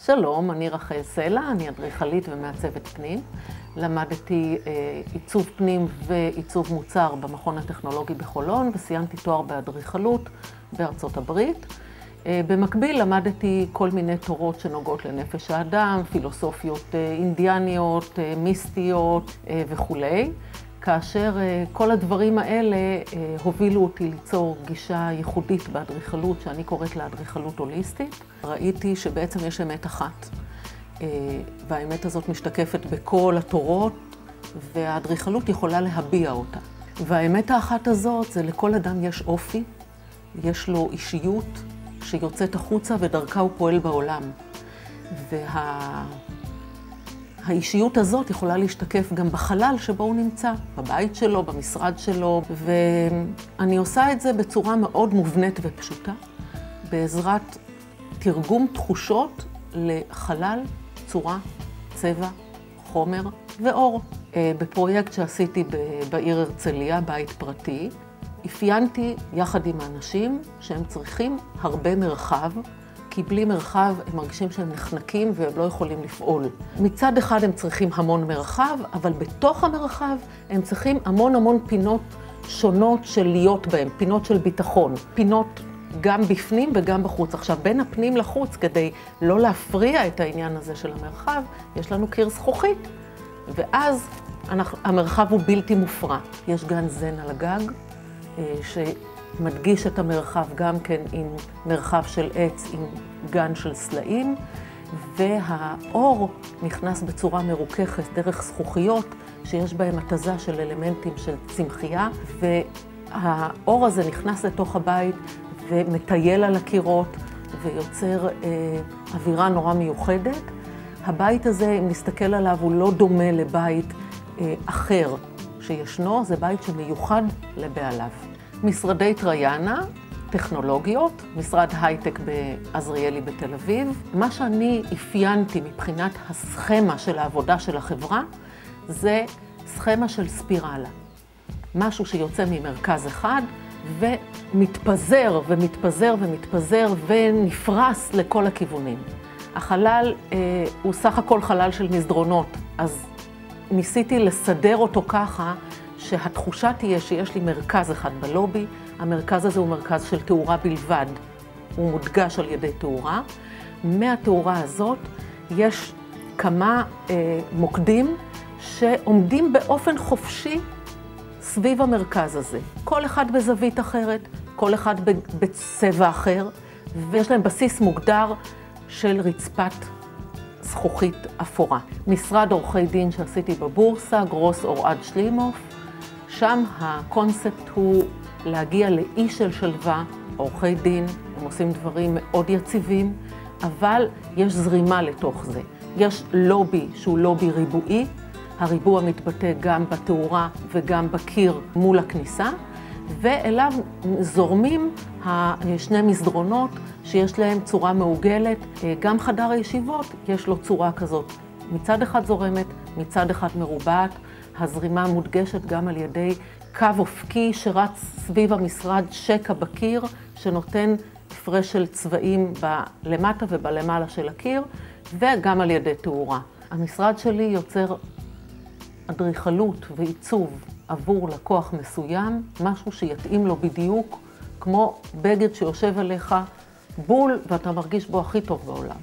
שלום, אני רחל סלע, אני אדריכלית ומעצבת פנים. למדתי עיצוב פנים ועיצוב מוצר במכון הטכנולוגי בחולון וסיימתי תואר באדריכלות בארצות הברית. במקביל למדתי כל מיני תורות שנוגעות לנפש האדם, פילוסופיות אינדיאניות, מיסטיות וכולי. כאשר כל הדברים האלה הובילו אותי ליצור גישה ייחודית באדריכלות, שאני קוראת לה אדריכלות הוליסטית. ראיתי שבעצם יש אמת אחת, והאמת הזאת משתקפת בכל התורות, והאדריכלות יכולה להביע אותה. והאמת האחת הזאת זה לכל אדם יש אופי, יש לו אישיות שיוצאת החוצה ודרכה הוא פועל בעולם. האישיות הזאת יכולה להשתקף גם בחלל שבו הוא נמצא, בבית שלו, במשרד שלו, ואני עושה את זה בצורה מאוד מובנית ופשוטה, בעזרת תרגום תחושות לחלל, צורה, צבע, חומר ואור. בפרויקט שעשיתי בעיר הרצליה, בית פרטי, אפיינתי יחד עם האנשים שהם צריכים הרבה מרחב, כי בלי מרחב הם מרגישים שהם נחנקים והם לא יכולים לפעול. מצד אחד הם צריכים המון מרחב, אבל בתוך המרחב הם צריכים המון פינות שונות של להיות בהם, פינות של ביטחון, פינות גם בפנים וגם בחוץ. עכשיו, בין הפנים לחוץ, כדי לא להפריע את העניין הזה של המרחב, יש לנו קיר זכוכית, ואז המרחב הוא בלתי מופרע. יש גן זן על הגג, מדגיש את המרחב גם כן עם מרחב של עץ, עם גן של סלעים, והאור נכנס בצורה מרוככת דרך זכוכיות שיש בהם התזה של אלמנטים של צמחייה, והאור הזה נכנס לתוך הבית ומטייל על הקירות ויוצר אווירה נורא מיוחדת. הבית הזה, אם נסתכל עליו, הוא לא דומה לבית אחר שישנו, זה בית שמיוחד לבעליו. משרדי טריינה, טכנולוגיות, משרד הייטק בעזריאלי בתל אביב. מה שאני אפיינתי מבחינת הסכמה של העבודה של החברה, זה סכמה של ספירלה. משהו שיוצא ממרכז אחד ומתפזר ונפרס לכל הכיוונים. החלל הוא סך הכל חלל של מסדרונות, אז ניסיתי לסדר אותו ככה, שהתחושה תהיה שיש לי מרכז אחד בלובי, המרכז הזה הוא מרכז של תאורה בלבד, הוא מודגש על ידי תאורה. מהתאורה הזאת יש כמה מוקדים שעומדים באופן חופשי סביב המרכז הזה. כל אחד בזווית אחרת, כל אחד בצבע אחר, ויש להם בסיס מוגדר של רצפת זכוכית אפורה. משרד עורכי דין שעשיתי בבורסה, גרוס אורד שלימוף, שם הקונספט הוא להגיע לאי של שלווה, עורכי דין, הם עושים דברים מאוד יציבים, אבל יש זרימה לתוך זה. יש לובי שהוא לובי ריבועי, הריבוע מתבטא גם בתאורה וגם בקיר מול הכניסה, ואליו זורמים שני מסדרונות שיש להם צורה מעוגלת. גם חדר הישיבות יש לו צורה כזאת, מצד אחד זורמת, מצד אחד מרובעת. הזרימה מודגשת גם על ידי קו אופקי שרץ סביב המשרד, שקע בקיר, שנותן הפרש של צבעים בלמטה ובלמעלה של הקיר, וגם על ידי תאורה. המשרד שלי יוצר אדריכלות ועיצוב עבור לקוח מסוים, משהו שיתאים לו בדיוק, כמו בגד שיושב עליך בול ואתה מרגיש בו הכי טוב בעולם.